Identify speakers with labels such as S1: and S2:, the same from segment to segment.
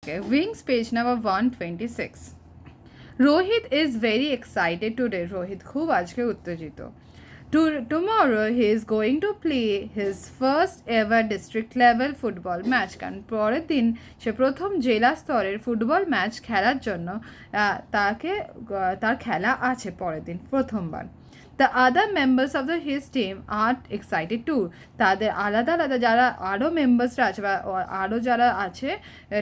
S1: Okay, Wings page number 126. Rohit is very excited today. Rohit খুব আজকে উত্তেজিত. Tomorrow he is going to play his first ever district level football match. কারণ পরের দিন সে প্রথম জেলা স্তরের ফুটবল ম্যাচ খেলার জন্য তার খেলা আছে পরের দিন প্রথমবার. The other members of his team are excited too. তাদের আলাদা আলাদা যারা আরও মেম্বার্সরা আছে বা আরও যারা আছে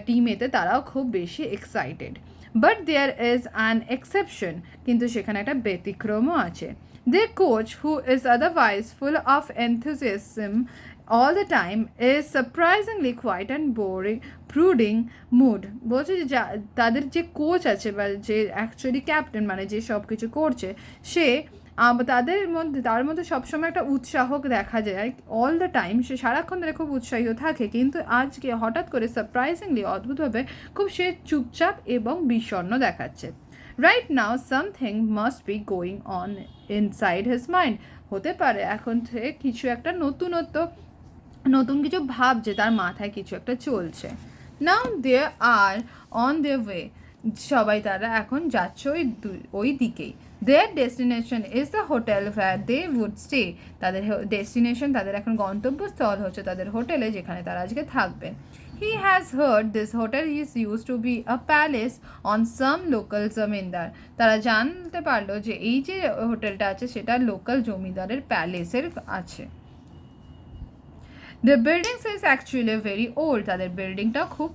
S1: টিমেতে তারাও খুব বেশি excited. But there is an exception, কিন্তু সেখানে একটা ব্যতিক্রমও আছে. Their coach, who is otherwise full of enthusiasm all the time, is surprisingly quiet and boring, brooding mood. বলছে যে তাদের যে কোচ আছে বা যে অ্যাকচুয়ালি ক্যাপ্টেন মানে যে সব কিছু করছে সে তার মধ্যে সবসময় একটা উৎসাহ দেখা যায় অল দ্য টাইম. সে সারাক্ষণ ধরে খুব উৎসাহিত থাকে, কিন্তু আজকে হঠাৎ করে সারপ্রাইজিংলি অদ্ভুতভাবে খুব সে চুপচাপ এবং বিষণ্ণ দেখাচ্ছে. Right now something must be going on inside his mind. হতে পারে এখন থেকে কিছু একটা নতুন কিছু ভাবছে, তার মাথায় কিছু একটা চলছে. নাও দে আর অন দে ওয়ে. সবাই তারা এখন যাচ্ছে ওই দিকেই. Their destination is the hotel where they would stay. তাদের ডেস্টিনেশন, তাদের এখন গন্তব্যস্থল হচ্ছে তাদের হোটেলে যেখানে তারা আজকে থাকবে. He has heard this hotel is used to be a palace on some local জমিদার. তারা জানতে পারলো যে এই যে হোটেলটা আছে সেটা লোকাল জমিদারের প্যালেসের আছে. The building is actually very old. তাদের বিল্ডিংটা খুব